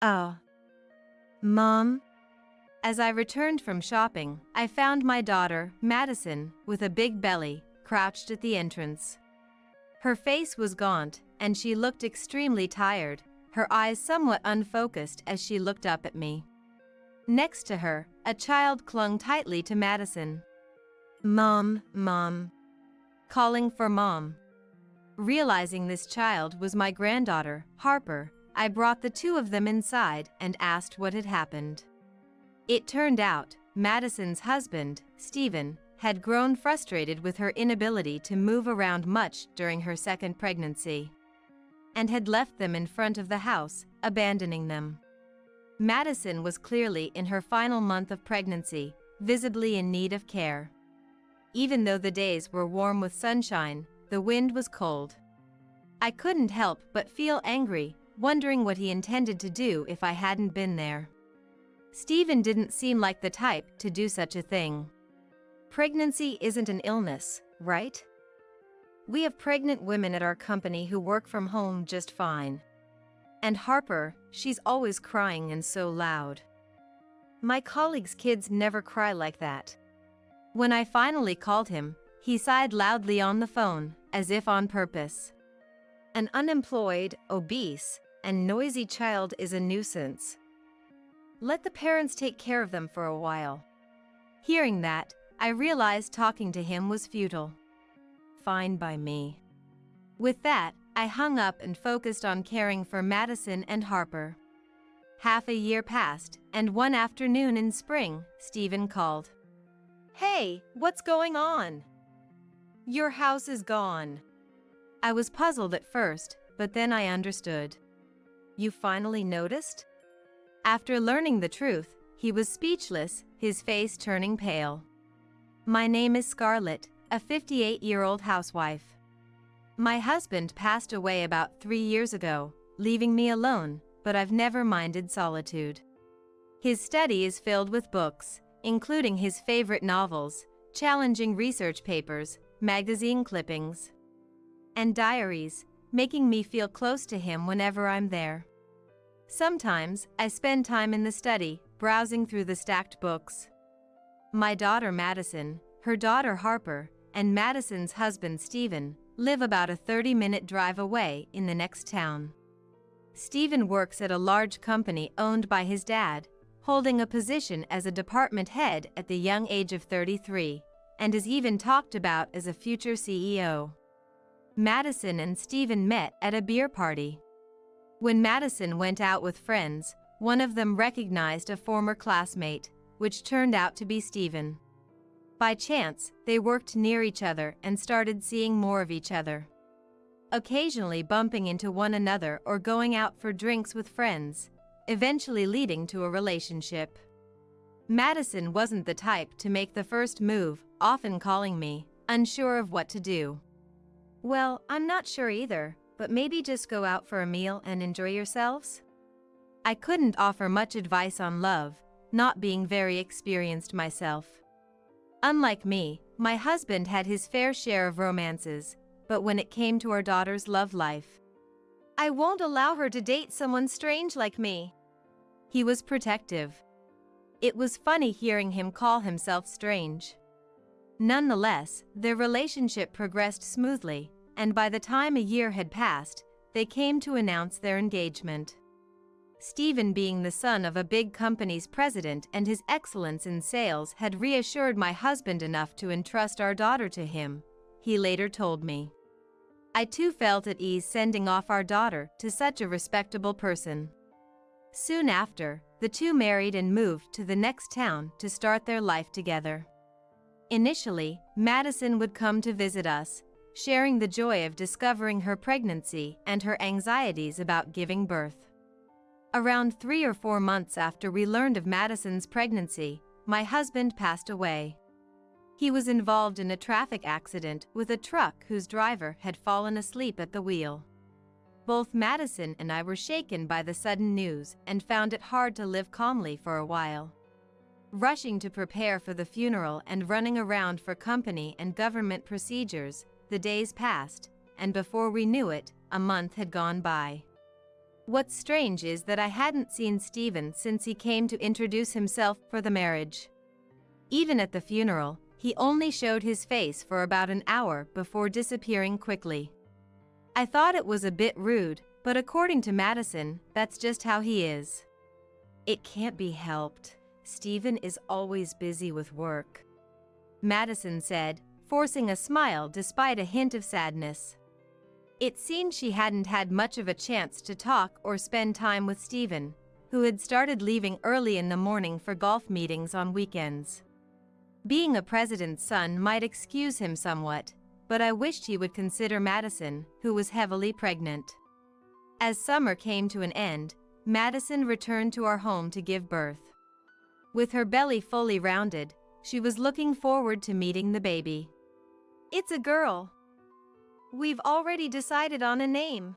Oh, Mom? As I returned from shopping, I found my daughter, Madison, with a big belly, crouched at the entrance. Her face was gaunt, and she looked extremely tired, her eyes somewhat unfocused as she looked up at me. Next to her, a child clung tightly to Madison. Mom, Mom. Calling for Mom. Realizing this child was my granddaughter, Harper, I brought the two of them inside and asked what had happened. It turned out, Madison's husband, Stephen, had grown frustrated with her inability to move around much during her second pregnancy, and had left them in front of the house, abandoning them. Madison was clearly in her final month of pregnancy, visibly in need of care. Even though the days were warm with sunshine, the wind was cold. I couldn't help but feel angry, wondering what he intended to do if I hadn't been there. Stephen didn't seem like the type to do such a thing. Pregnancy isn't an illness, right? We have pregnant women at our company who work from home just fine. And Harper, she's always crying and so loud. My colleagues' kids never cry like that. When I finally called him, he sighed loudly on the phone, as if on purpose. An unemployed, obese, and noisy child is a nuisance. Let the parents take care of them for a while. Hearing that, I realized talking to him was futile. Fine by me. With that, I hung up and focused on caring for Madison and Harper. Half a year passed, and one afternoon in spring, Stephen called. Hey, what's going on? Your house is gone. I was puzzled at first, but then I understood. You finally noticed? After learning the truth, he was speechless, his face turning pale. My name is Scarlett, a 58-year-old housewife. My husband passed away about 3 years ago, leaving me alone, but I've never minded solitude. His study is filled with books, including his favorite novels, challenging research papers, magazine clippings, and diaries, making me feel close to him whenever I'm there. Sometimes, I spend time in the study, browsing through the stacked books. My daughter Madison, her daughter Harper, and Madison's husband Stephen live about a 30-minute drive away in the next town. Stephen works at a large company owned by his dad, holding a position as a department head at the young age of 33, and is even talked about as a future CEO. Madison and Stephen met at a beer party. When Madison went out with friends, one of them recognized a former classmate, which turned out to be Stephen. By chance, they worked near each other and started seeing more of each other, occasionally bumping into one another or going out for drinks with friends, eventually leading to a relationship. Madison wasn't the type to make the first move, often calling me, unsure of what to do. Well, I'm not sure either, but maybe just go out for a meal and enjoy yourselves? I couldn't offer much advice on love, not being very experienced myself. Unlike me, my husband had his fair share of romances, but when it came to our daughter's love life, I won't allow her to date someone strange like me. He was protective. It was funny hearing him call himself strange. Nonetheless, their relationship progressed smoothly, and by the time a year had passed, they came to announce their engagement. Stephen, being the son of a big company's president and his excellence in sales, had reassured my husband enough to entrust our daughter to him, he later told me. I too felt at ease sending off our daughter to such a respectable person. Soon after, the two married and moved to the next town to start their life together. Initially, Madison would come to visit us, sharing the joy of discovering her pregnancy and her anxieties about giving birth. Around 3 or 4 months after we learned of Madison's pregnancy, my husband passed away. He was involved in a traffic accident with a truck whose driver had fallen asleep at the wheel. Both Madison and I were shaken by the sudden news and found it hard to live calmly for a while. Rushing to prepare for the funeral and running around for company and government procedures, the days passed, and before we knew it, a month had gone by. What's strange is that I hadn't seen Stephen since he came to introduce himself for the marriage. Even at the funeral, he only showed his face for about an hour before disappearing quickly. I thought it was a bit rude, but according to Madison, that's just how he is. It can't be helped. Stephen is always busy with work, Madison said, forcing a smile despite a hint of sadness. It seemed she hadn't had much of a chance to talk or spend time with Stephen, who had started leaving early in the morning for golf meetings on weekends. Being a president's son might excuse him somewhat, but I wished he would consider Madison, who was heavily pregnant. As summer came to an end, Madison returned to our home to give birth. With her belly fully rounded, she was looking forward to meeting the baby. It's a girl. We've already decided on a name.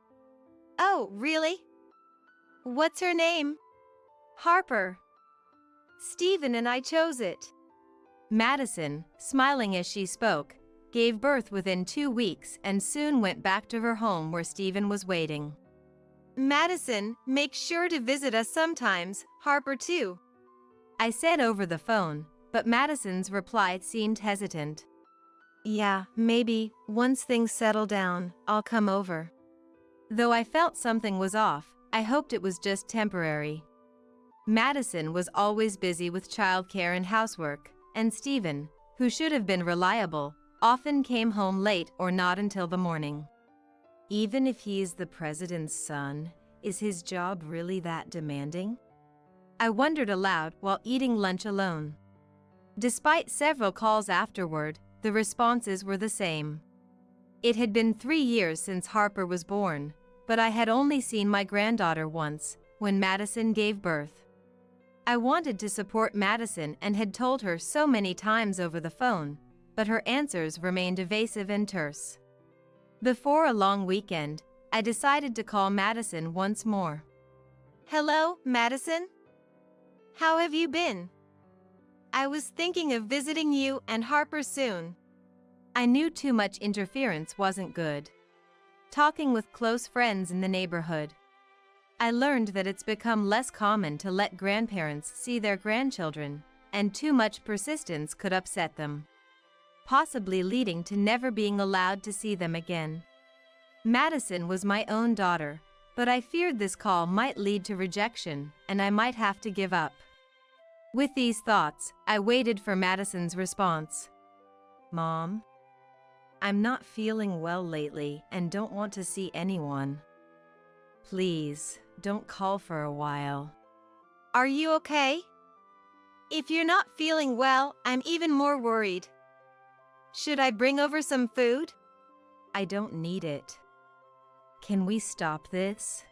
Oh, really? What's her name? Harper. Stephen and I chose it. Madison, smiling as she spoke, gave birth within 2 weeks and soon went back to her home where Stephen was waiting. Madison, make sure to visit us sometimes, Harper too, I said over the phone, but Madison's reply seemed hesitant. Yeah, maybe, once things settle down, I'll come over. Though I felt something was off, I hoped it was just temporary. Madison was always busy with childcare and housework, and Stephen, who should have been reliable, often came home late or not until the morning. Even if he is the president's son, is his job really that demanding? I wondered aloud while eating lunch alone. Despite several calls afterward, the responses were the same. It had been 3 years since Harper was born, but I had only seen my granddaughter once, when Madison gave birth. I wanted to support Madison and had told her so many times over the phone, but her answers remained evasive and terse. Before a long weekend, I decided to call Madison once more. Hello, Madison? How have you been? I was thinking of visiting you and Harper soon. I knew too much interference wasn't good. Talking with close friends in the neighborhood, I learned that it's become less common to let grandparents see their grandchildren, and too much persistence could upset them, possibly leading to never being allowed to see them again. Madison was my own daughter, but I feared this call might lead to rejection, and I might have to give up. With these thoughts, I waited for Madison's response. Mom, I'm not feeling well lately and don't want to see anyone. Please, don't call for a while. Are you okay? If you're not feeling well, I'm even more worried. Should I bring over some food? I don't need it. Can we stop this?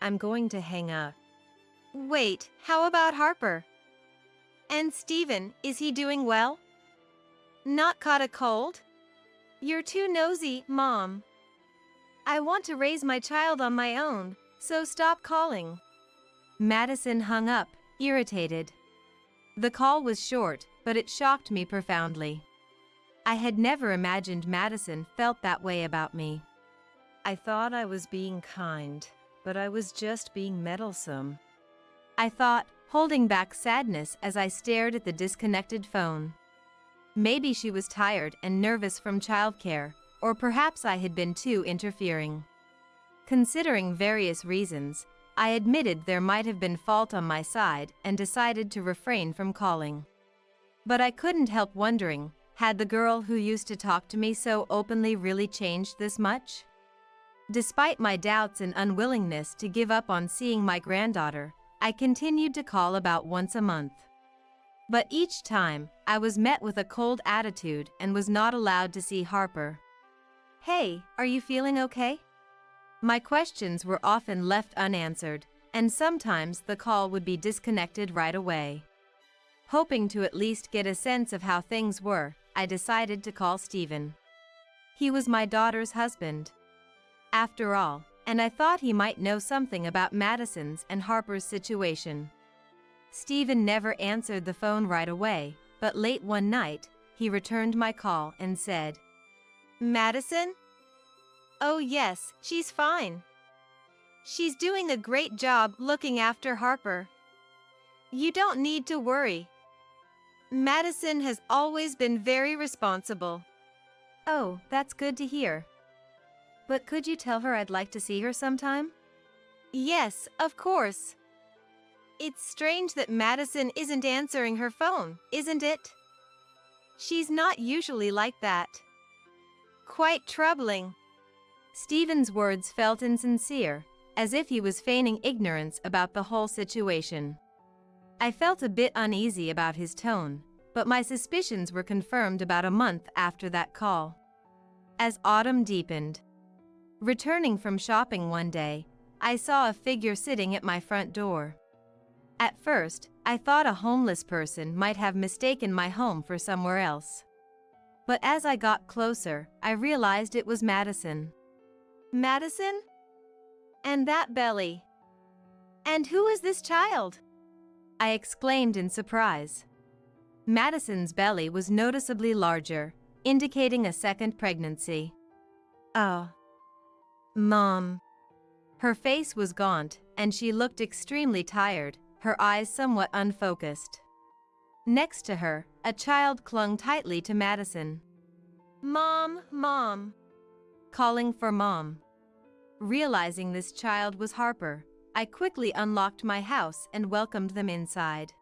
I'm going to hang up. Wait, how about Harper? And Stephen, is he doing well? Not caught a cold? You're too nosy, Mom. I want to raise my child on my own, so stop calling. Madison hung up, irritated. The call was short, but it shocked me profoundly. I had never imagined Madison felt that way about me. I thought I was being kind, but I was just being meddlesome, I thought, holding back sadness as I stared at the disconnected phone. Maybe she was tired and nervous from childcare, or perhaps I had been too interfering. Considering various reasons, I admitted there might have been fault on my side and decided to refrain from calling. But I couldn't help wondering, had the girl who used to talk to me so openly really changed this much? Despite my doubts and unwillingness to give up on seeing my granddaughter, I continued to call about once a month. But each time, I was met with a cold attitude and was not allowed to see Harper. Hey, are you feeling okay? My questions were often left unanswered, and sometimes the call would be disconnected right away. Hoping to at least get a sense of how things were, I decided to call Stephen. He was my daughter's husband, after all, and I thought he might know something about Madison's and Harper's situation. Stephen never answered the phone right away, but late one night, he returned my call and said, "Madison? Oh yes, she's fine. She's doing a great job looking after Harper. You don't need to worry. Madison has always been very responsible. Oh, that's good to hear. But could you tell her I'd like to see her sometime? Yes, of course. It's strange that Madison isn't answering her phone, isn't it? She's not usually like that. Quite troubling. Stephen's words felt insincere, as if he was feigning ignorance about the whole situation. I felt a bit uneasy about his tone, but my suspicions were confirmed about a month after that call. As autumn deepened, returning from shopping one day, I saw a figure sitting at my front door. At first, I thought a homeless person might have mistaken my home for somewhere else. But as I got closer, I realized it was Madison. Madison? And that belly. And who is this child? I exclaimed in surprise. Madison's belly was noticeably larger, indicating a second pregnancy. Oh. Mom. Her face was gaunt, and she looked extremely tired, her eyes somewhat unfocused. Next to her, a child clung tightly to Madison. Mom, Mom. Calling for Mom. Realizing this child was Harper, I quickly unlocked my house and welcomed them inside,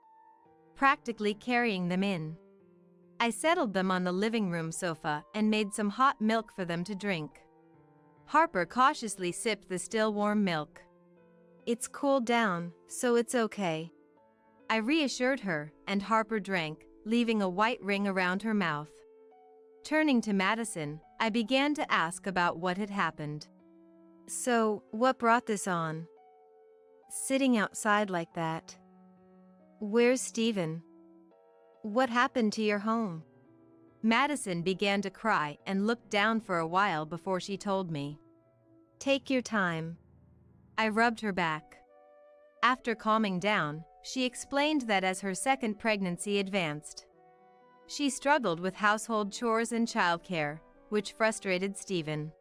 practically carrying them in. I settled them on the living room sofa and made some hot milk for them to drink. Harper cautiously sipped the still warm milk. It's cooled down, so it's okay. I reassured her, and Harper drank, leaving a white ring around her mouth. Turning to Madison, I began to ask about what had happened. So, what brought this on? Sitting outside like that. Where's Stephen? What happened to your home? Madison began to cry and looked down for a while before she told me. Take your time. I rubbed her back. After calming down, she explained that as her second pregnancy advanced, she struggled with household chores and childcare, which frustrated Stephen.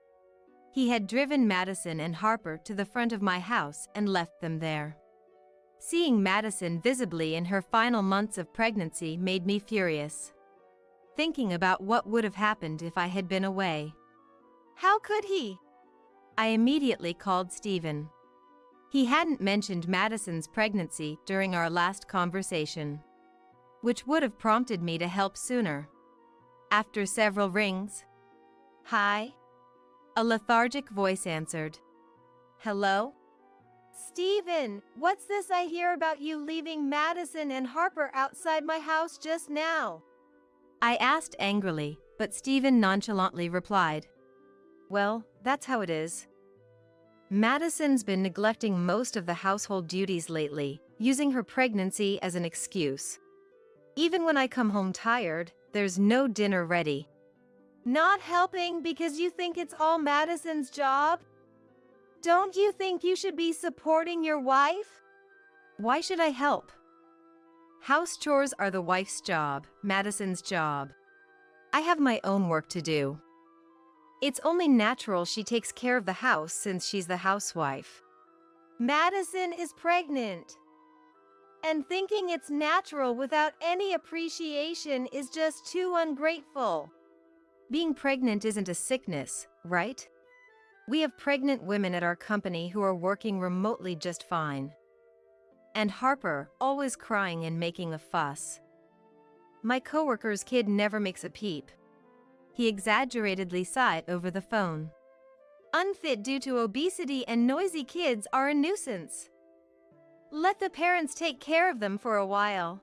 He had driven Madison and Harper to the front of my house and left them there. Seeing Madison visibly in her final months of pregnancy made me furious. Thinking about what would have happened if I had been away. How could he? I immediately called Stephen. He hadn't mentioned Madison's pregnancy during our last conversation, which would have prompted me to help sooner. After several rings, "Hi?" a lethargic voice answered. "Hello? Stephen, what's this I hear about you leaving Madison and Harper outside my house just now?" I asked angrily, but Stephen nonchalantly replied, "Well, that's how it is. Madison's been neglecting most of the household duties lately, using her pregnancy as an excuse. Even when I come home tired, there's no dinner ready." Not helping because you think it's all Madison's job? Don't you think you should be supporting your wife? Why should I help? House chores are the wife's job, Madison's job. I have my own work to do. It's only natural she takes care of the house since she's the housewife. Madison is pregnant. And thinking it's natural without any appreciation is just too ungrateful. Being pregnant isn't a sickness, right? We have pregnant women at our company who are working remotely just fine. And Harper, always crying and making a fuss. My coworker's kid never makes a peep. He exaggeratedly sighed over the phone. Unfit due to obesity and noisy kids are a nuisance. Let the parents take care of them for a while.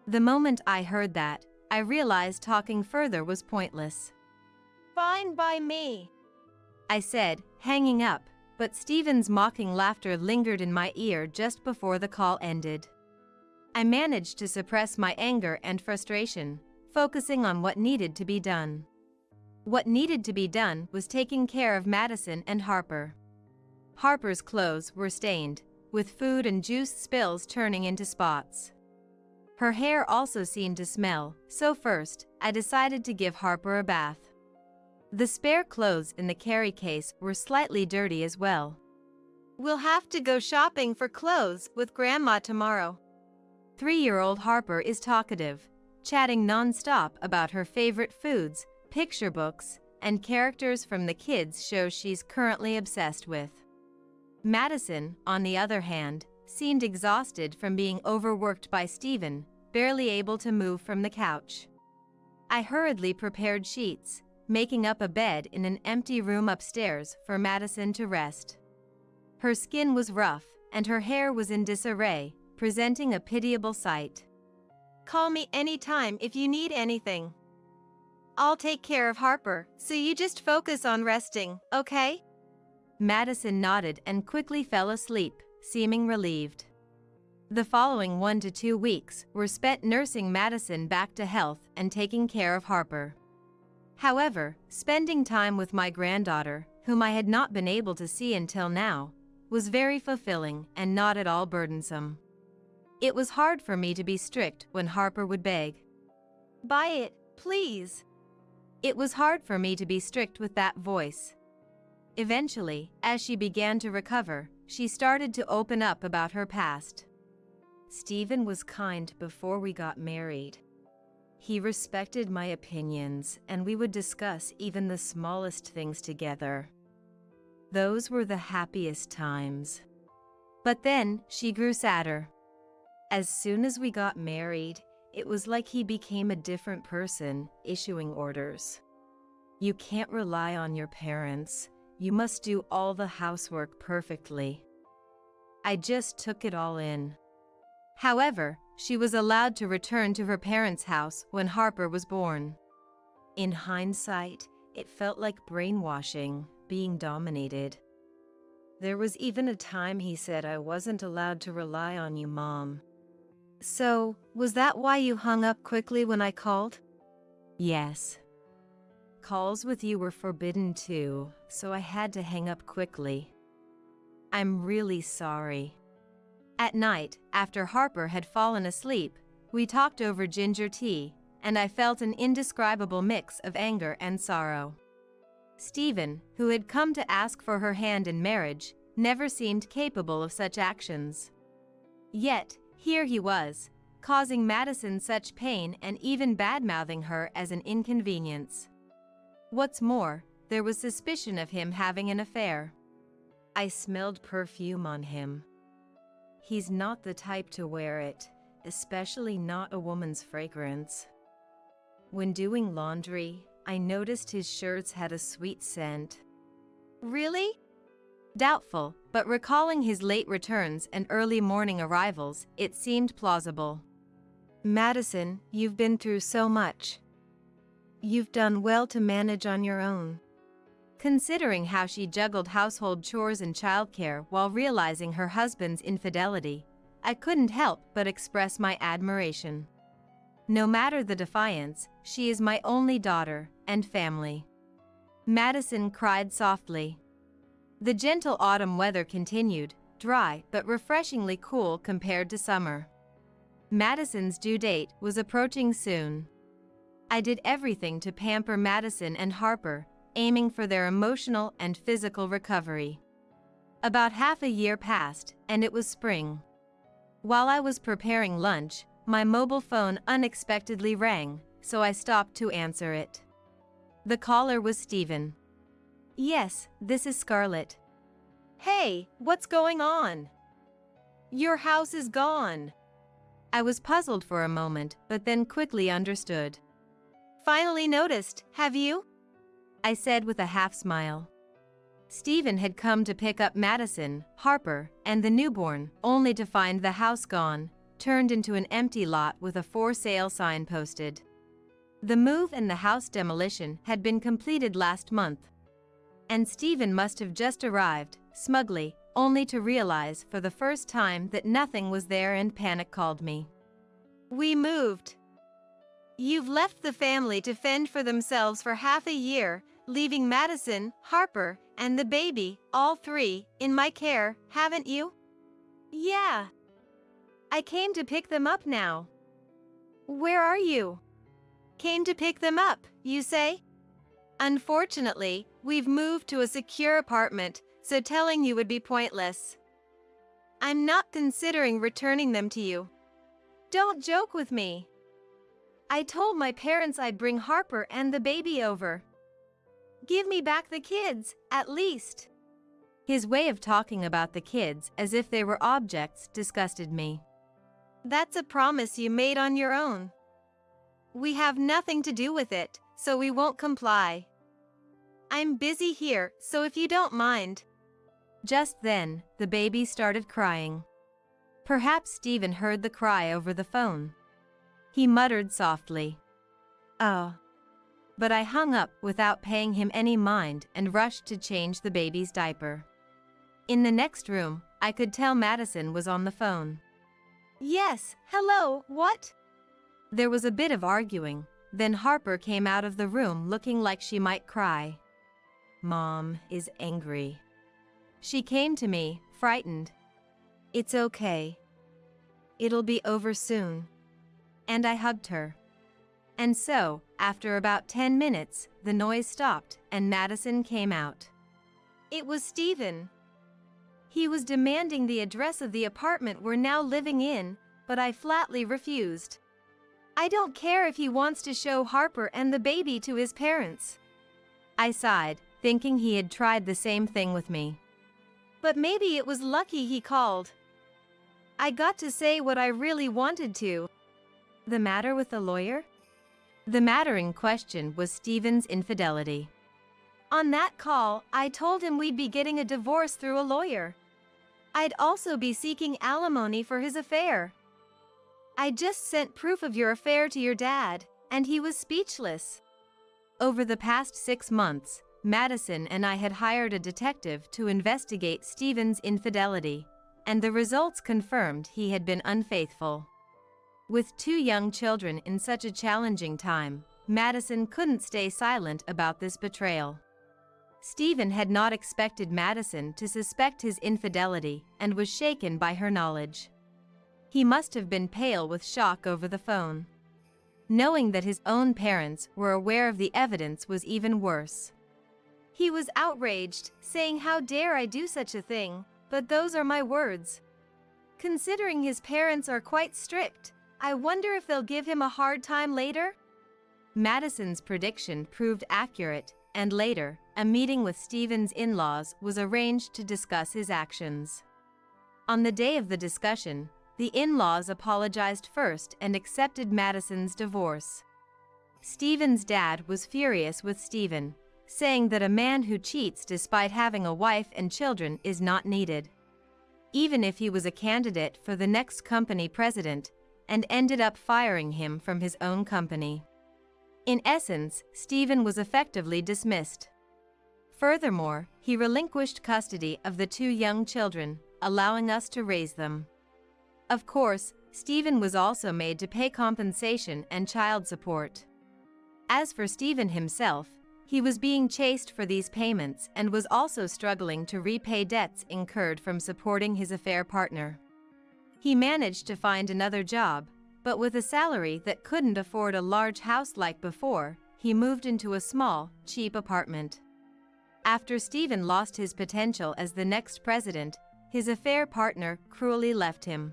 The moment I heard that, I realized talking further was pointless. Fine by me, I said, hanging up, but Stephen's mocking laughter lingered in my ear just before the call ended. I managed to suppress my anger and frustration, focusing on what needed to be done. What needed to be done was taking care of Madison and Harper. Harper's clothes were stained, with food and juice spills turning into spots. Her hair also seemed to smell, so first, I decided to give Harper a bath. The spare clothes in the carry case were slightly dirty as well. We'll have to go shopping for clothes with Grandma tomorrow. 3-year-old Harper is talkative, chatting non-stop about her favorite foods, picture books, and characters from the kids' shows she's currently obsessed with. Madison, on the other hand, seemed exhausted from being overworked by Stephen, barely able to move from the couch. I hurriedly prepared sheets, making up a bed in an empty room upstairs for Madison to rest. Her skin was rough, and her hair was in disarray, presenting a pitiable sight. Call me anytime if you need anything. I'll take care of Harper, so you just focus on resting, okay? Madison nodded and quickly fell asleep, seeming relieved. The following 1 to 2 weeks were spent nursing Madison back to health and taking care of Harper. However, spending time with my granddaughter, whom I had not been able to see until now, was very fulfilling and not at all burdensome. It was hard for me to be strict when Harper would beg. Buy it, please. It was hard for me to be strict with that voice. Eventually, as she began to recover, she started to open up about her past. Stephen was kind before we got married. He respected my opinions, and we would discuss even the smallest things together. Those were the happiest times. But then, she grew sadder. As soon as we got married, it was like he became a different person, issuing orders. You can't rely on your parents. You must do all the housework perfectly. I just took it all in. However, she was allowed to return to her parents' house when Harper was born. In hindsight, it felt like brainwashing, being dominated. There was even a time he said I wasn't allowed to rely on you, Mom. So, was that why you hung up quickly when I called? Yes. Calls with you were forbidden too, so I had to hang up quickly. I'm really sorry. At night, after Harper had fallen asleep, we talked over ginger tea, and I felt an indescribable mix of anger and sorrow. Stephen, who had come to ask for her hand in marriage, never seemed capable of such actions. Yet, here he was, causing Madison such pain and even bad-mouthing her as an inconvenience. What's more, there was suspicion of him having an affair. I smelled perfume on him. He's not the type to wear it, especially not a woman's fragrance. When doing laundry, I noticed his shirts had a sweet scent. Really? Doubtful, but recalling his late returns and early morning arrivals, it seemed plausible. Madison, you've been through so much. You've done well to manage on your own. Considering how she juggled household chores and childcare while realizing her husband's infidelity, I couldn't help but express my admiration. No matter the defiance, she is my only daughter and family. Madison cried softly. The gentle autumn weather continued, dry but refreshingly cool compared to summer. Madison's due date was approaching soon. I did everything to pamper Madison and Harper, aiming for their emotional and physical recovery. About half a year passed, and it was spring. While I was preparing lunch, my mobile phone unexpectedly rang, so I stopped to answer it. The caller was Stephen. Yes, this is Scarlett. Hey, what's going on? Your house is gone. I was puzzled for a moment, but then quickly understood. Finally noticed, have you? I said with a half-smile. Stephen had come to pick up Madison, Harper, and the newborn, only to find the house gone, turned into an empty lot with a for sale sign posted. The move and the house demolition had been completed last month. And Stephen must have just arrived, smugly, only to realize for the first time that nothing was there and panic called me. We moved. You've left the family to fend for themselves for half a year, leaving Madison, Harper, and the baby, all three, in my care, haven't you? Yeah. I came to pick them up now. Where are you? Came to pick them up, you say? Unfortunately, we've moved to a secure apartment, so telling you would be pointless. I'm not considering returning them to you. Don't joke with me. I told my parents I'd bring Harper and the baby over. Give me back the kids, at least. His way of talking about the kids as if they were objects disgusted me. That's a promise you made on your own. We have nothing to do with it, so we won't comply. I'm busy here, so if you don't mind. Just then, the baby started crying. Perhaps Stephen heard the cry over the phone. He muttered softly, "Oh." But I hung up without paying him any mind and rushed to change the baby's diaper. In the next room, I could tell Madison was on the phone. "Yes, hello, what?" There was a bit of arguing, then Harper came out of the room looking like she might cry. "Mom is angry." She came to me, frightened. "It's okay. It'll be over soon." And I hugged her. And so, after about 10 minutes, the noise stopped and Madison came out. It was Stephen. He was demanding the address of the apartment we're now living in, but I flatly refused. I don't care if he wants to show Harper and the baby to his parents. I sighed, thinking he had tried the same thing with me. But maybe it was lucky he called. I got to say what I really wanted to. The matter with the lawyer? The matter in question was Stephen's infidelity. On that call, I told him we'd be getting a divorce through a lawyer. I'd also be seeking alimony for his affair. I just sent proof of your affair to your dad, and he was speechless. Over the past 6 months, Madison and I had hired a detective to investigate Stephen's infidelity, and the results confirmed he had been unfaithful. With 2 young children in such a challenging time, Madison couldn't stay silent about this betrayal. Stephen had not expected Madison to suspect his infidelity and was shaken by her knowledge. He must have been pale with shock over the phone. Knowing that his own parents were aware of the evidence was even worse. He was outraged, saying, "How dare I do such a thing, but those are my words." Considering his parents are quite strict, I wonder if they'll give him a hard time later? Madison's prediction proved accurate, and later, a meeting with Stephen's in-laws was arranged to discuss his actions. On the day of the discussion, the in-laws apologized first and accepted Madison's divorce. Stephen's dad was furious with Stephen, saying that a man who cheats despite having a wife and children is not needed. Even if he was a candidate for the next company president, and ended up firing him from his own company. In essence, Stephen was effectively dismissed. Furthermore, he relinquished custody of the 2 young children, allowing us to raise them. Of course, Stephen was also made to pay compensation and child support. As for Stephen himself, he was being chased for these payments and was also struggling to repay debts incurred from supporting his affair partner. He managed to find another job, but with a salary that couldn't afford a large house like before, he moved into a small, cheap apartment. After Stephen lost his potential as the next president, his affair partner cruelly left him.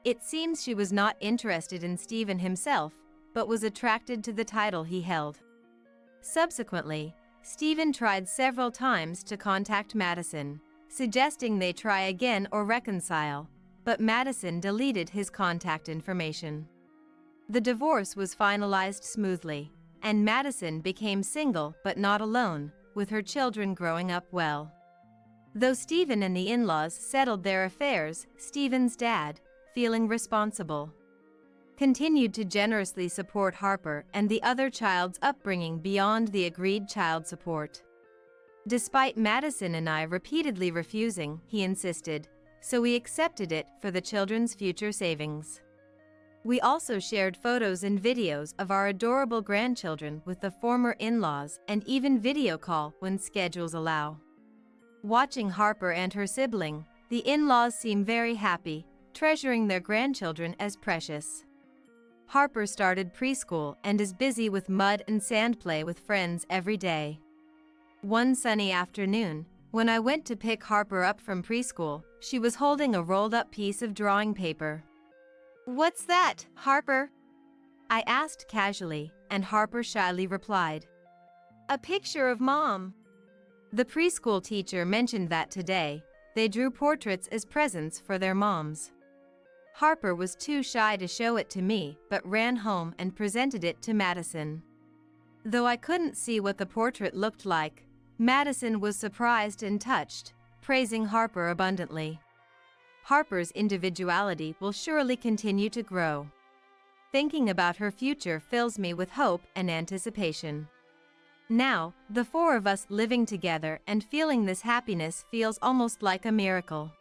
It seems she was not interested in Stephen himself, but was attracted to the title he held. Subsequently, Stephen tried several times to contact Madison, suggesting they try again or reconcile, but Madison deleted his contact information. The divorce was finalized smoothly, and Madison became single but not alone, with her children growing up well. Though Stephen and the in-laws settled their affairs, Stephen's dad, feeling responsible, continued to generously support Harper and the other child's upbringing beyond the agreed child support. Despite Madison and I repeatedly refusing, he insisted, so we accepted it for the children's future savings. We also shared photos and videos of our adorable grandchildren with the former in-laws and even video call when schedules allow. Watching Harper and her sibling, the in-laws seem very happy, treasuring their grandchildren as precious. Harper started preschool and is busy with mud and sand play with friends every day. One sunny afternoon, When I went to pick Harper up from preschool, she was holding a rolled-up piece of drawing paper. "What's that, Harper?" I asked casually, and Harper shyly replied, "A picture of Mom." The preschool teacher mentioned that today, they drew portraits as presents for their moms. Harper was too shy to show it to me, but ran home and presented it to Madison. Though I couldn't see what the portrait looked like, Madison was surprised and touched, praising Harper abundantly. Harper's individuality will surely continue to grow. Thinking about her future fills me with hope and anticipation. Now, the four of us living together and feeling this happiness feels almost like a miracle.